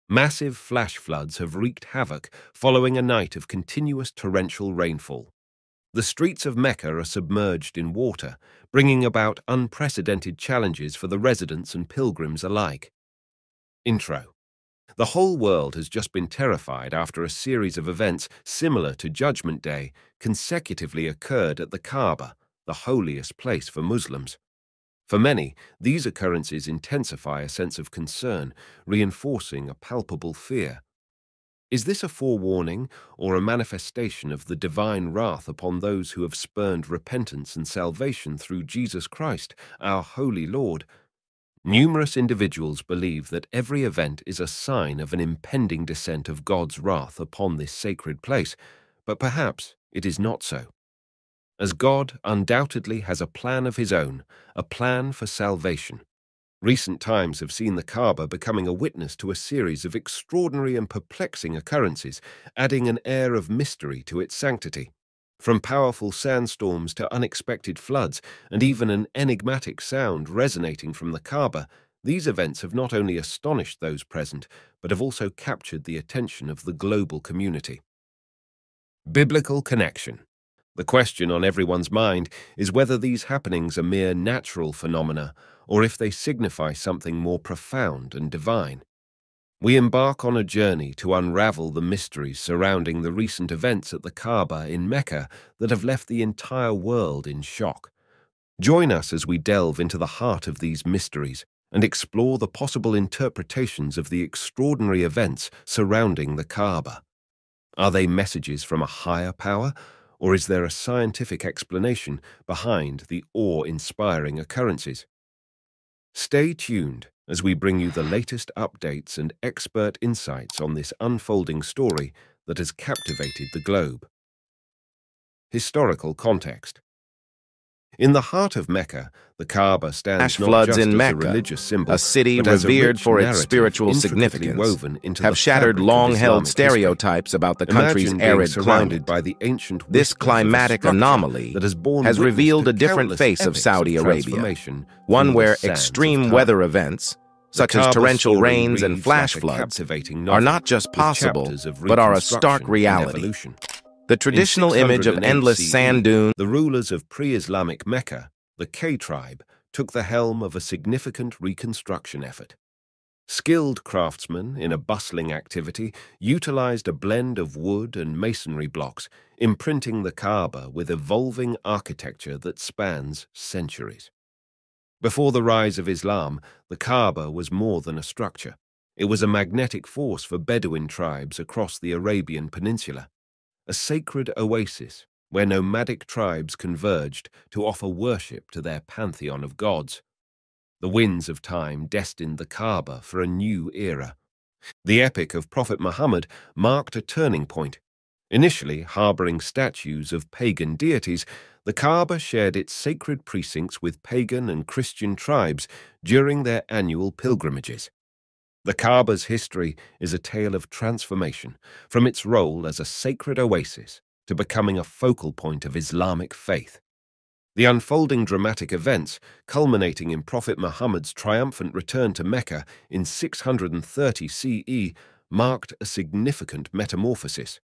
Massive flash floods have wreaked havoc following a night of continuous torrential rainfall. The streets of Mecca are submerged in water, bringing about unprecedented challenges for the residents and pilgrims alike. Intro. The whole world has just been terrified after a series of events similar to Judgment Day consecutively occurred at the Kaaba, the holiest place for Muslims. For many, these occurrences intensify a sense of concern, reinforcing a palpable fear. Is this a forewarning or a manifestation of the divine wrath upon those who have spurned repentance and salvation through Jesus Christ, our Holy Lord? Numerous individuals believe that every event is a sign of an impending descent of God's wrath upon this sacred place, but perhaps it is not so. As God undoubtedly has a plan of his own, a plan for salvation. Recent times have seen the Kaaba becoming a witness to a series of extraordinary and perplexing occurrences, adding an air of mystery to its sanctity. From powerful sandstorms to unexpected floods, and even an enigmatic sound resonating from the Kaaba, these events have not only astonished those present, but have also captured the attention of the global community. Biblical connection. The question on everyone's mind is whether these happenings are mere natural phenomena or if they signify something more profound and divine. We embark on a journey to unravel the mysteries surrounding the recent events at the Kaaba in Mecca that have left the entire world in shock. Join us as we delve into the heart of these mysteries and explore the possible interpretations of the extraordinary events surrounding the Kaaba. Are they messages from a higher power? Or is there a scientific explanation behind the awe-inspiring occurrences? Stay tuned as we bring you the latest updates and expert insights on this unfolding story that has captivated the globe. Historical context. In the heart of Mecca, the Kaaba stands not Floods just in as Mecca, a religious symbol, a city but as a revered rich for its narrative spiritual intricately significance, woven into have the shattered fabric of long-held Islamic stereotypes about the history. country's Imagine being arid surrounded climate. by the ancient This whispers of a climatic structure anomaly that has borne has witness revealed to a different countless face of epics Saudi Arabia, transformation one through the where sands of extreme time. weather events, such The as Kaaba torrential story rains and reads flash like a floods, captivating are novel, not just with possible, chapters of but are a stark reconstruction and reality. evolution. The traditional image of 608 endless CE, sand dunes, the rulers of pre-Islamic Mecca, the K tribe, took the helm of a significant reconstruction effort. Skilled craftsmen in a bustling activity utilized a blend of wood and masonry blocks, imprinting the Kaaba with evolving architecture that spans centuries. Before the rise of Islam, the Kaaba was more than a structure. It was a magnetic force for Bedouin tribes across the Arabian Peninsula, a sacred oasis where nomadic tribes converged to offer worship to their pantheon of gods. The winds of time destined the Kaaba for a new era. The epic of Prophet Muhammad marked a turning point. Initially harboring statues of pagan deities, the Kaaba shared its sacred precincts with pagan and Christian tribes during their annual pilgrimages. The Kaaba's history is a tale of transformation, from its role as a sacred oasis to becoming a focal point of Islamic faith. The unfolding dramatic events, culminating in Prophet Muhammad's triumphant return to Mecca in 630 CE, marked a significant metamorphosis.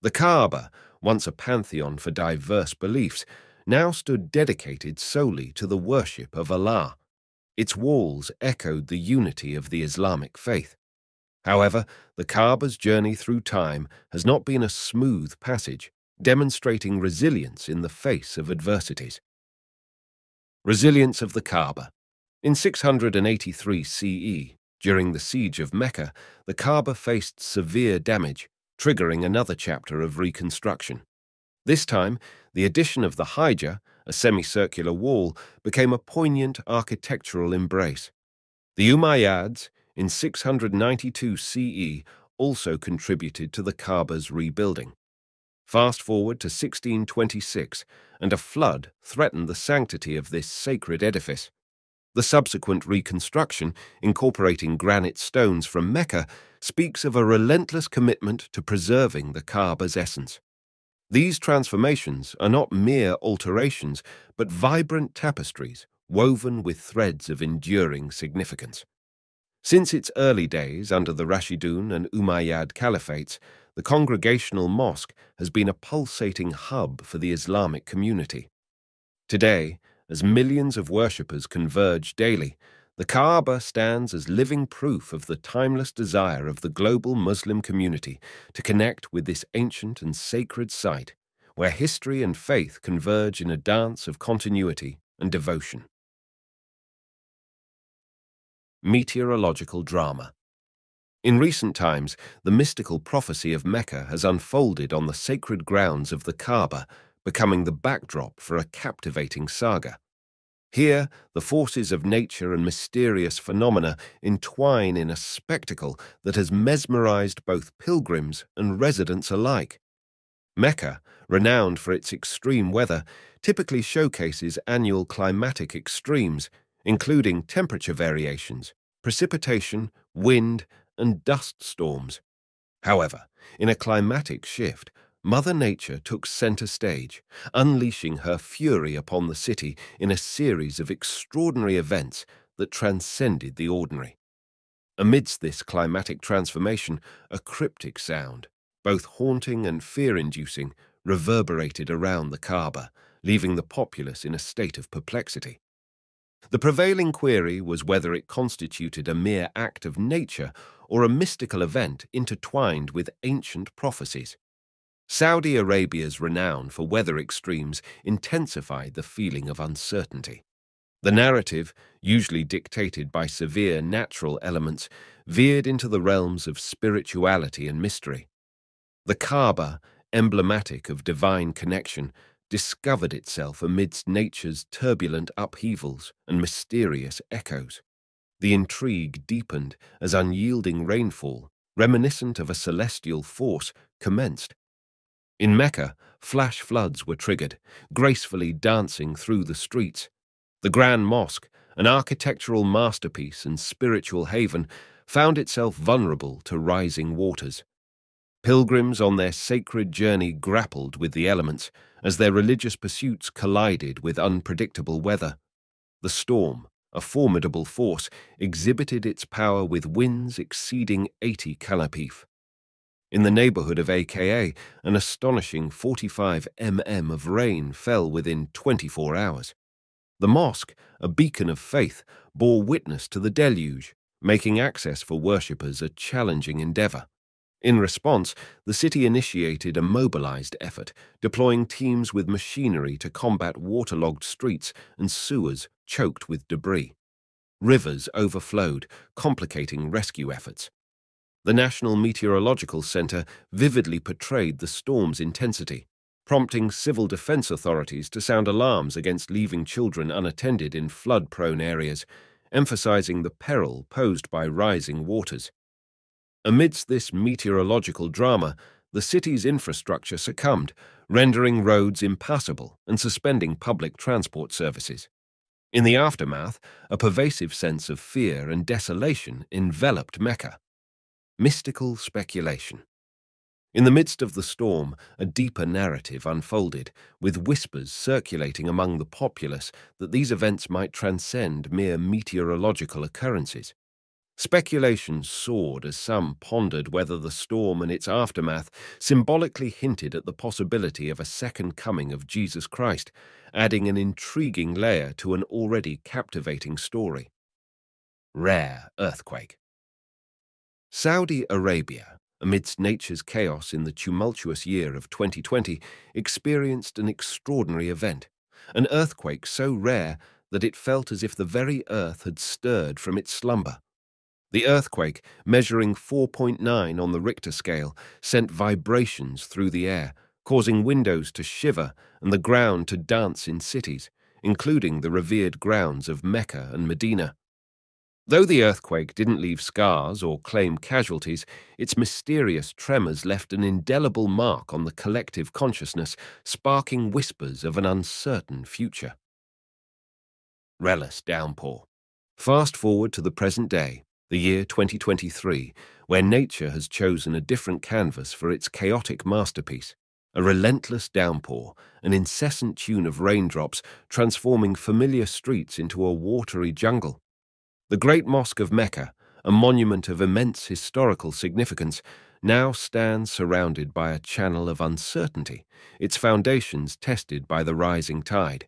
The Kaaba, once a pantheon for diverse beliefs, now stood dedicated solely to the worship of Allah. Its walls echoed the unity of the Islamic faith. However, the Kaaba's journey through time has not been a smooth passage, demonstrating resilience in the face of adversities. Resilience of the Kaaba. In 683 CE, during the siege of Mecca, the Kaaba faced severe damage, triggering another chapter of reconstruction. This time, the addition of the Hijra, a semicircular wall, became a poignant architectural embrace. The Umayyads, in 692 CE, also contributed to the Kaaba's rebuilding. Fast forward to 1626, and a flood threatened the sanctity of this sacred edifice. The subsequent reconstruction, incorporating granite stones from Mecca, speaks of a relentless commitment to preserving the Kaaba's essence. These transformations are not mere alterations, but vibrant tapestries woven with threads of enduring significance. Since its early days under the Rashidun and Umayyad caliphates, the Congregational Mosque has been a pulsating hub for the Islamic community. Today, as millions of worshippers converge daily, the Kaaba stands as living proof of the timeless desire of the global Muslim community to connect with this ancient and sacred site, where history and faith converge in a dance of continuity and devotion. Meteorological Drama. In recent times, the mystical prophecy of Mecca has unfolded on the sacred grounds of the Kaaba, becoming the backdrop for a captivating saga. Here, the forces of nature and mysterious phenomena entwine in a spectacle that has mesmerized both pilgrims and residents alike. Mecca, renowned for its extreme weather, typically showcases annual climatic extremes, including temperature variations, precipitation, wind, and dust storms. However, in a climatic shift, Mother Nature took center stage, unleashing her fury upon the city in a series of extraordinary events that transcended the ordinary. Amidst this climatic transformation, a cryptic sound, both haunting and fear-inducing, reverberated around the Kaaba, leaving the populace in a state of perplexity. The prevailing query was whether it constituted a mere act of nature or a mystical event intertwined with ancient prophecies. Saudi Arabia's renown for weather extremes intensified the feeling of uncertainty. The narrative, usually dictated by severe natural elements, veered into the realms of spirituality and mystery. The Kaaba, emblematic of divine connection, discovered itself amidst nature's turbulent upheavals and mysterious echoes. The intrigue deepened as unyielding rainfall, reminiscent of a celestial force, commenced. In Mecca, flash floods were triggered, gracefully dancing through the streets. The Grand Mosque, an architectural masterpiece and spiritual haven, found itself vulnerable to rising waters. Pilgrims on their sacred journey grappled with the elements as their religious pursuits collided with unpredictable weather. The storm, a formidable force, exhibited its power with winds exceeding 80 kph. In the neighborhood of AKA, an astonishing 45 mm of rain fell within 24 hours. The mosque, a beacon of faith, bore witness to the deluge, making access for worshippers a challenging endeavor. In response, the city initiated a mobilized effort, deploying teams with machinery to combat waterlogged streets and sewers choked with debris. Rivers overflowed, complicating rescue efforts. The National Meteorological Center vividly portrayed the storm's intensity, prompting civil defense authorities to sound alarms against leaving children unattended in flood-prone areas, emphasizing the peril posed by rising waters. Amidst this meteorological drama, the city's infrastructure succumbed, rendering roads impassable and suspending public transport services. In the aftermath, a pervasive sense of fear and desolation enveloped Mecca. Mystical speculation. In the midst of the storm, a deeper narrative unfolded, with whispers circulating among the populace that these events might transcend mere meteorological occurrences. Speculation soared as some pondered whether the storm and its aftermath symbolically hinted at the possibility of a second coming of Jesus Christ, adding an intriguing layer to an already captivating story. Rare earthquake. Saudi Arabia, amidst nature's chaos in the tumultuous year of 2020, experienced an extraordinary event, an earthquake so rare that it felt as if the very earth had stirred from its slumber. The earthquake, measuring 4.9 on the Richter scale, sent vibrations through the air, causing windows to shiver and the ground to dance in cities, including the revered grounds of Mecca and Medina. Though the earthquake didn't leave scars or claim casualties, its mysterious tremors left an indelible mark on the collective consciousness, sparking whispers of an uncertain future. Relus downpour. Fast forward to the present day, the year 2023, where nature has chosen a different canvas for its chaotic masterpiece, a relentless downpour, an incessant tune of raindrops transforming familiar streets into a watery jungle. The Great Mosque of Mecca, a monument of immense historical significance, now stands surrounded by a channel of uncertainty, its foundations tested by the rising tide.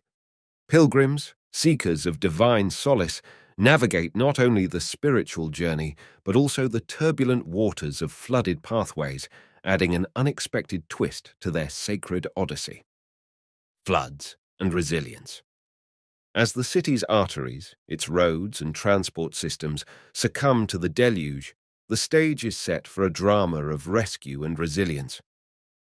Pilgrims, seekers of divine solace, navigate not only the spiritual journey, but also the turbulent waters of flooded pathways, adding an unexpected twist to their sacred odyssey. Floods and resilience. As the city's arteries, its roads and transport systems succumb to the deluge, the stage is set for a drama of rescue and resilience.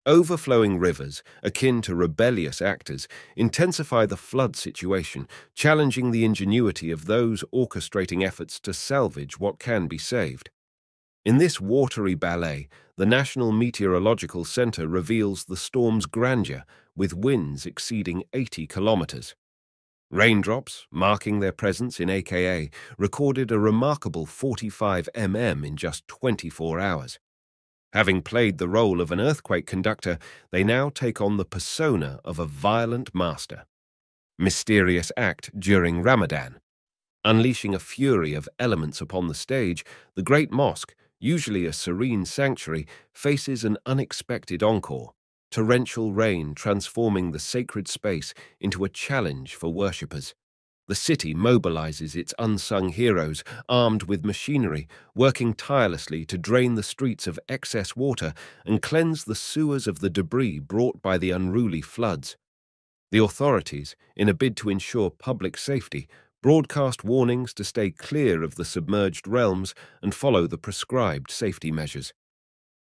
Overflowing rivers, akin to rebellious actors, intensify the flood situation, challenging the ingenuity of those orchestrating efforts to salvage what can be saved. In this watery ballet, the National Meteorological Center reveals the storm's grandeur, with winds exceeding 80 kilometers. Raindrops, marking their presence in AKA, recorded a remarkable 45 mm in just 24 hours. Having played the role of an earthquake conductor, they now take on the persona of a violent master. Mysterious act during Ramadan. Unleashing a fury of elements upon the stage, the Great Mosque, usually a serene sanctuary, faces an unexpected encore. Torrential rain transforming the sacred space into a challenge for worshippers. The city mobilizes its unsung heroes, armed with machinery, working tirelessly to drain the streets of excess water and cleanse the sewers of the debris brought by the unruly floods. The authorities, in a bid to ensure public safety, broadcast warnings to stay clear of the submerged realms and follow the prescribed safety measures.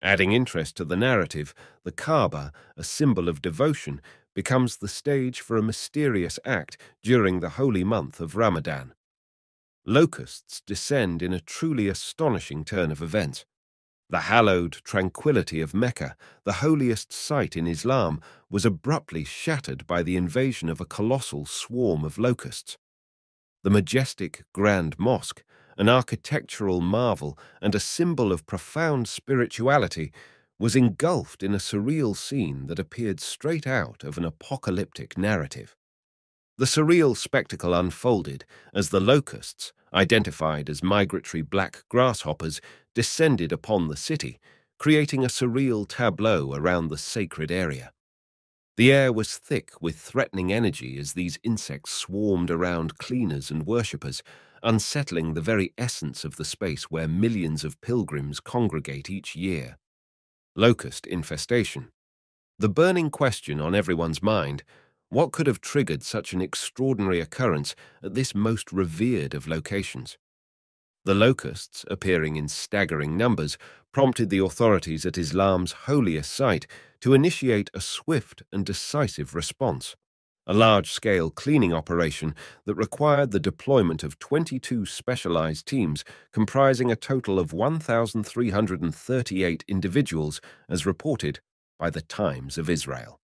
Adding interest to the narrative, the Kaaba, a symbol of devotion, becomes the stage for a mysterious act during the holy month of Ramadan. Locusts descend in a truly astonishing turn of events. The hallowed tranquility of Mecca, the holiest site in Islam, was abruptly shattered by the invasion of a colossal swarm of locusts. The majestic Grand Mosque, an architectural marvel and a symbol of profound spirituality, was engulfed in a surreal scene that appeared straight out of an apocalyptic narrative. The surreal spectacle unfolded as the locusts, identified as migratory black grasshoppers, descended upon the city, creating a surreal tableau around the sacred area. The air was thick with threatening energy as these insects swarmed around cleaners and worshippers, unsettling the very essence of the space where millions of pilgrims congregate each year. Locust infestation. The burning question on everyone's mind: what could have triggered such an extraordinary occurrence at this most revered of locations? The locusts, appearing in staggering numbers, prompted the authorities at Islam's holiest site to initiate a swift and decisive response. A large-scale cleaning operation that required the deployment of 22 specialized teams comprising a total of 1,338 individuals, as reported by the Times of Israel.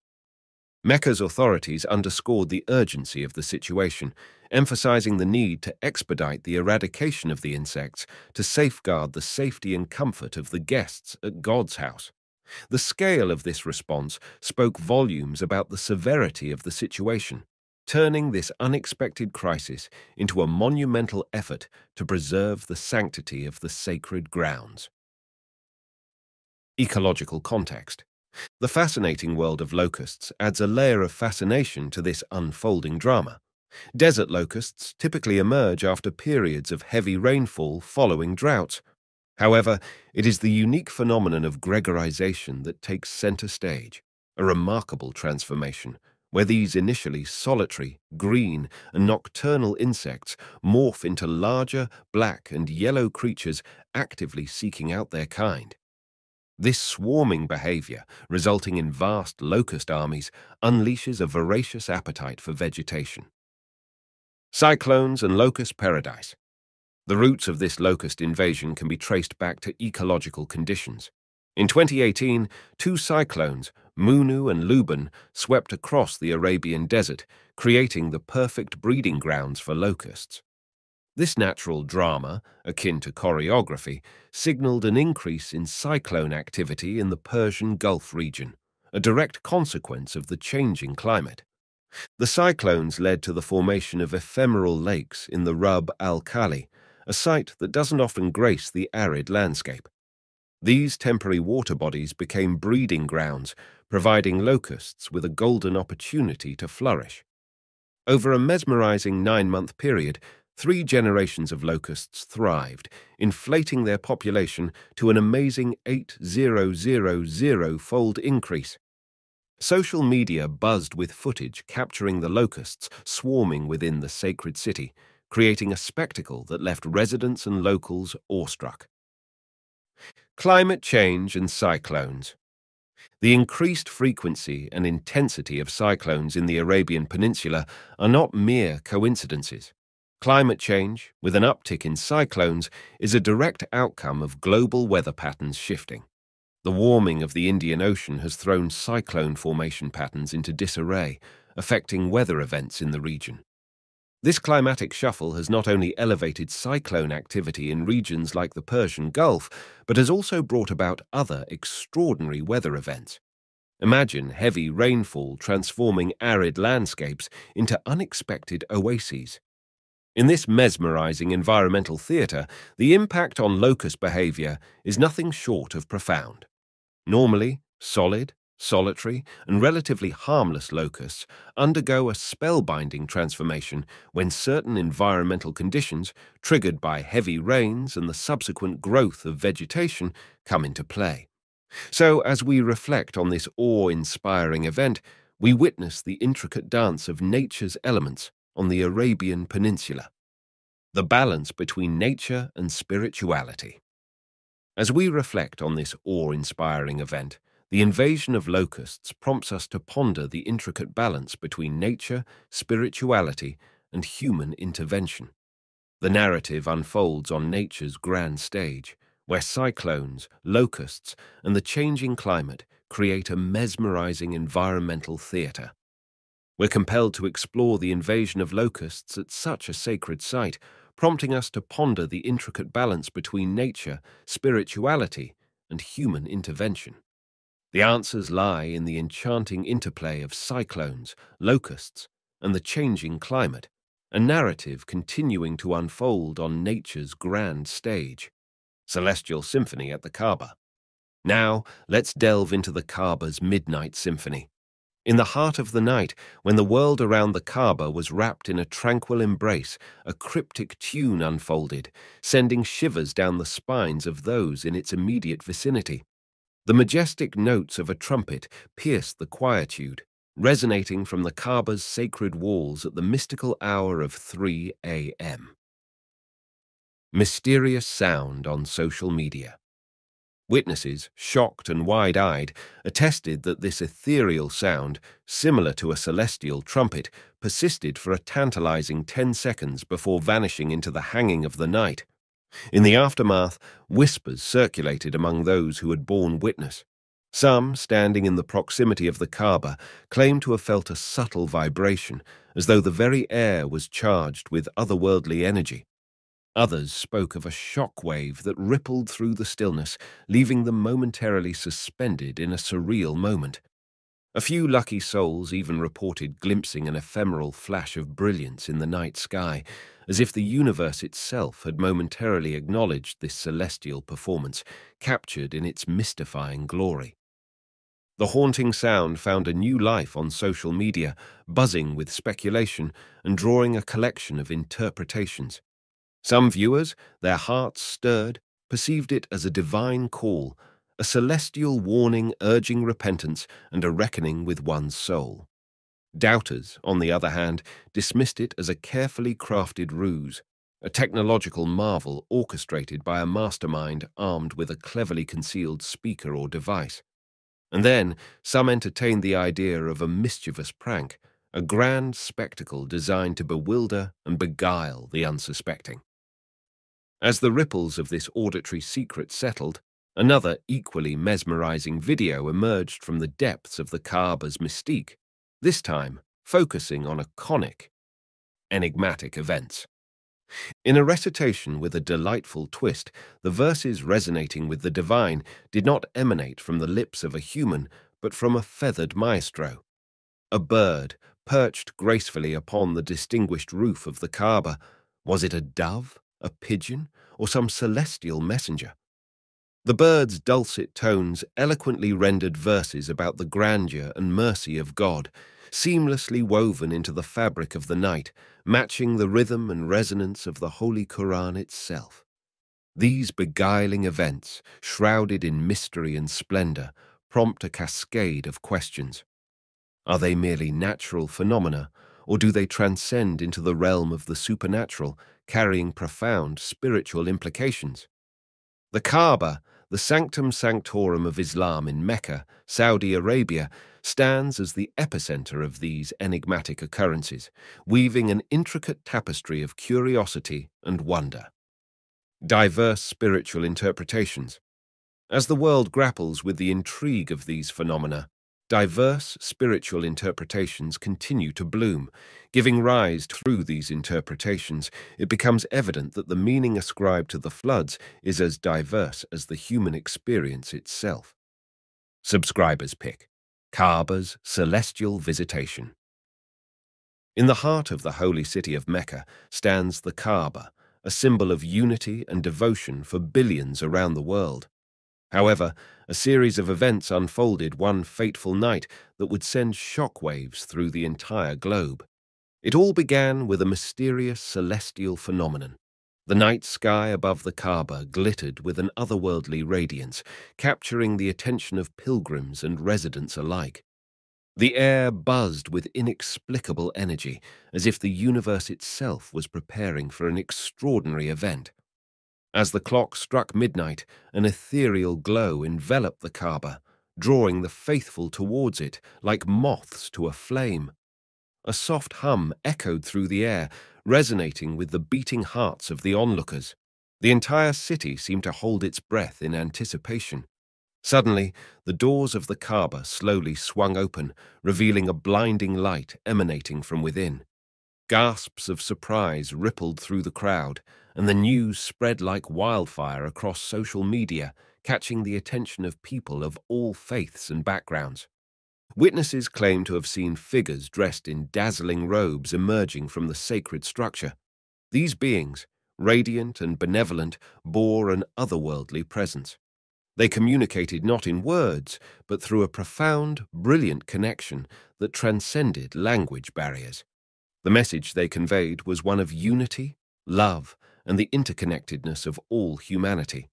Mecca's authorities underscored the urgency of the situation, emphasizing the need to expedite the eradication of the insects to safeguard the safety and comfort of the guests at God's house. The scale of this response spoke volumes about the severity of the situation, turning this unexpected crisis into a monumental effort to preserve the sanctity of the sacred grounds. Ecological context. The fascinating world of locusts adds a layer of fascination to this unfolding drama. Desert locusts typically emerge after periods of heavy rainfall following droughts. However, it is the unique phenomenon of gregarization that takes center stage, a remarkable transformation, where these initially solitary, green, and nocturnal insects morph into larger, black and yellow creatures actively seeking out their kind. This swarming behavior, resulting in vast locust armies, unleashes a voracious appetite for vegetation. Cyclones and locust paradise. The roots of this locust invasion can be traced back to ecological conditions. In 2018, two cyclones, Munu and Luban, swept across the Arabian desert, creating the perfect breeding grounds for locusts. This natural drama, akin to choreography, signaled an increase in cyclone activity in the Persian Gulf region, a direct consequence of the changing climate. The cyclones led to the formation of ephemeral lakes in the Rub al-Khali, a sight that doesn't often grace the arid landscape. These temporary water bodies became breeding grounds, providing locusts with a golden opportunity to flourish. Over a mesmerizing 9-month period, 3 generations of locusts thrived, inflating their population to an amazing 8,000-fold increase. Social media buzzed with footage capturing the locusts swarming within the sacred city, creating a spectacle that left residents and locals awestruck. Climate change and cyclones. The increased frequency and intensity of cyclones in the Arabian Peninsula are not mere coincidences. Climate change, with an uptick in cyclones, is a direct outcome of global weather patterns shifting. The warming of the Indian Ocean has thrown cyclone formation patterns into disarray, affecting weather events in the region. This climatic shuffle has not only elevated cyclone activity in regions like the Persian Gulf, but has also brought about other extraordinary weather events. Imagine heavy rainfall transforming arid landscapes into unexpected oases. In this mesmerizing environmental theater, the impact on locust behavior is nothing short of profound. Normally, solid, solitary, and relatively harmless locusts undergo a spellbinding transformation when certain environmental conditions, triggered by heavy rains and the subsequent growth of vegetation, come into play. So, as we reflect on this awe-inspiring event, we witness the intricate dance of nature's elements on the Arabian Peninsula. The balance between nature and spirituality. As we reflect on this awe-inspiring event, the invasion of locusts prompts us to ponder the intricate balance between nature, spirituality, and human intervention. The narrative unfolds on nature's grand stage, where cyclones, locusts, and the changing climate create a mesmerizing environmental theater. We're compelled to explore the invasion of locusts at such a sacred site, prompting us to ponder the intricate balance between nature, spirituality, and human intervention. The answers lie in the enchanting interplay of cyclones, locusts, and the changing climate, a narrative continuing to unfold on nature's grand stage. Celestial Symphony at the Kaaba. Now, let's delve into the Kaaba's midnight symphony. In the heart of the night, when the world around the Kaaba was wrapped in a tranquil embrace, a cryptic tune unfolded, sending shivers down the spines of those in its immediate vicinity. The majestic notes of a trumpet pierced the quietude, resonating from the Kaaba's sacred walls at the mystical hour of 3 a.m. Mysterious sound on social media. Witnesses, shocked and wide-eyed, attested that this ethereal sound, similar to a celestial trumpet, persisted for a tantalizing 10 seconds before vanishing into the hanging of the night. In the aftermath, whispers circulated among those who had borne witness. Some, standing in the proximity of the Kaaba, claimed to have felt a subtle vibration, as though the very air was charged with otherworldly energy. Others spoke of a shock wave that rippled through the stillness, leaving them momentarily suspended in a surreal moment. A few lucky souls even reported glimpsing an ephemeral flash of brilliance in the night sky, as if the universe itself had momentarily acknowledged this celestial performance, captured in its mystifying glory. The haunting sound found a new life on social media, buzzing with speculation and drawing a collection of interpretations. Some viewers, their hearts stirred, perceived it as a divine call, a celestial warning urging repentance and a reckoning with one's soul. Doubters, on the other hand, dismissed it as a carefully crafted ruse, a technological marvel orchestrated by a mastermind armed with a cleverly concealed speaker or device. And then some entertained the idea of a mischievous prank, a grand spectacle designed to bewilder and beguile the unsuspecting. As the ripples of this auditory secret settled, another equally mesmerizing video emerged from the depths of the Kaabas Mystique, this time focusing on iconic, enigmatic events. In a recitation with a delightful twist, the verses resonating with the divine did not emanate from the lips of a human, but from a feathered maestro. A bird perched gracefully upon the distinguished roof of the Kaaba. Was it a dove, a pigeon, or some celestial messenger? The bird's dulcet tones eloquently rendered verses about the grandeur and mercy of God, seamlessly woven into the fabric of the night, matching the rhythm and resonance of the Holy Quran itself. These beguiling events, shrouded in mystery and splendor, prompt a cascade of questions. Are they merely natural phenomena, or do they transcend into the realm of the supernatural, carrying profound spiritual implications? The Kaaba, the sanctum sanctorum of Islam in Mecca, Saudi Arabia, stands as the epicenter of these enigmatic occurrences, weaving an intricate tapestry of curiosity and wonder. Diverse spiritual interpretations. As the world grapples with the intrigue of these phenomena, diverse spiritual interpretations continue to bloom. Giving rise through these interpretations, it becomes evident that the meaning ascribed to the floods is as diverse as the human experience itself. Subscribers pick Kaaba's Celestial Visitation. In the heart of the holy city of Mecca stands the Kaaba, a symbol of unity and devotion for billions around the world. However, a series of events unfolded one fateful night that would send shockwaves through the entire globe. It all began with a mysterious celestial phenomenon. The night sky above the Kaaba glittered with an otherworldly radiance, capturing the attention of pilgrims and residents alike. The air buzzed with inexplicable energy, as if the universe itself was preparing for an extraordinary event. As the clock struck midnight, an ethereal glow enveloped the Kaaba, drawing the faithful towards it like moths to a flame. A soft hum echoed through the air, resonating with the beating hearts of the onlookers. The entire city seemed to hold its breath in anticipation. Suddenly, the doors of the Kaaba slowly swung open, revealing a blinding light emanating from within. Gasps of surprise rippled through the crowd, and the news spread like wildfire across social media, catching the attention of people of all faiths and backgrounds. Witnesses claimed to have seen figures dressed in dazzling robes emerging from the sacred structure. These beings, radiant and benevolent, bore an otherworldly presence. They communicated not in words, but through a profound, brilliant connection that transcended language barriers. The message they conveyed was one of unity, love, and the interconnectedness of all humanity.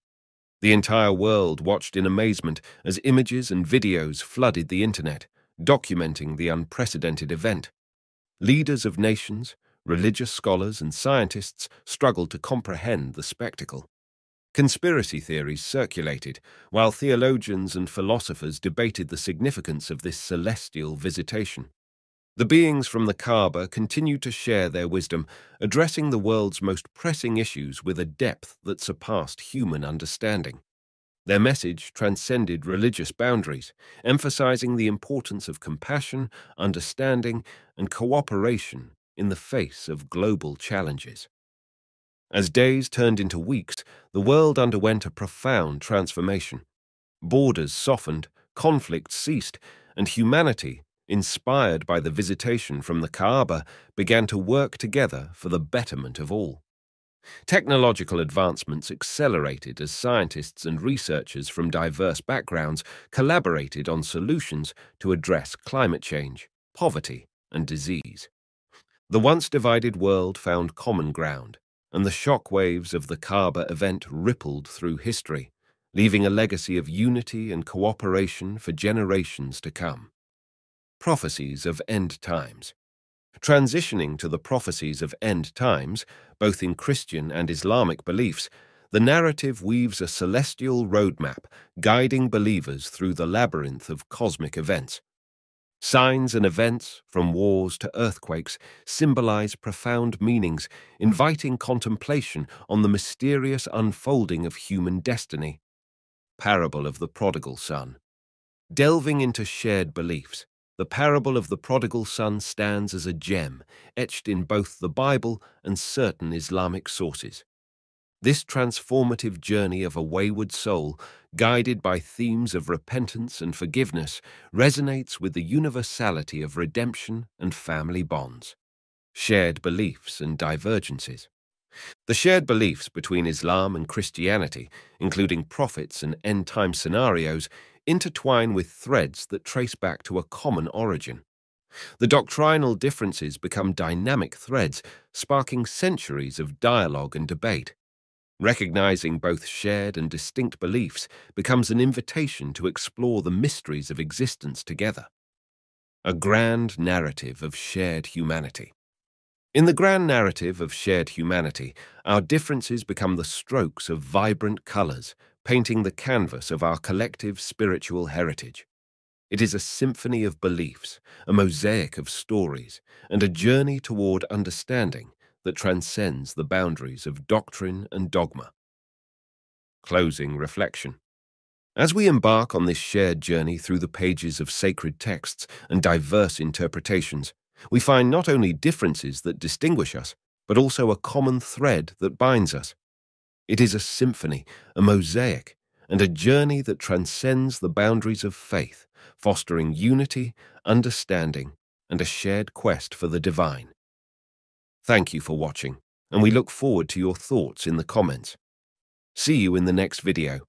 The entire world watched in amazement as images and videos flooded the internet, documenting the unprecedented event. Leaders of nations, religious scholars, and scientists struggled to comprehend the spectacle. Conspiracy theories circulated, while theologians and philosophers debated the significance of this celestial visitation. The beings from the Kaaba continued to share their wisdom, addressing the world's most pressing issues with a depth that surpassed human understanding. Their message transcended religious boundaries, emphasizing the importance of compassion, understanding, and cooperation in the face of global challenges. As days turned into weeks, the world underwent a profound transformation. Borders softened, conflicts ceased, and humanity, inspired by the visitation from the Kaaba, began to work together for the betterment of all. Technological advancements accelerated as scientists and researchers from diverse backgrounds collaborated on solutions to address climate change, poverty, and disease. The once divided world found common ground, and the shock waves of the Kaaba event rippled through history, leaving a legacy of unity and cooperation for generations to come. Prophecies of End Times. Transitioning to the prophecies of end times, both in Christian and Islamic beliefs, the narrative weaves a celestial roadmap guiding believers through the labyrinth of cosmic events. Signs and events, from wars to earthquakes, symbolize profound meanings, inviting contemplation on the mysterious unfolding of human destiny. Parable of the Prodigal Son. Delving into shared beliefs, the parable of the prodigal son stands as a gem etched in both the Bible and certain Islamic sources. This transformative journey of a wayward soul, guided by themes of repentance and forgiveness, resonates with the universality of redemption and family bonds. Shared beliefs and divergences. The shared beliefs between Islam and Christianity, including prophets and end-time scenarios, intertwine with threads that trace back to a common origin. The doctrinal differences become dynamic threads, sparking centuries of dialogue and debate. Recognizing both shared and distinct beliefs becomes an invitation to explore the mysteries of existence together. A grand narrative of shared humanity. In the grand narrative of shared humanity, our differences become the strokes of vibrant colors, painting the canvas of our collective spiritual heritage. It is a symphony of beliefs, a mosaic of stories, and a journey toward understanding that transcends the boundaries of doctrine and dogma. Closing reflection. As we embark on this shared journey through the pages of sacred texts and diverse interpretations, we find not only differences that distinguish us, but also a common thread that binds us. It is a symphony, a mosaic, and a journey that transcends the boundaries of faith, fostering unity, understanding, and a shared quest for the divine. Thank you for watching, and we look forward to your thoughts in the comments. See you in the next video.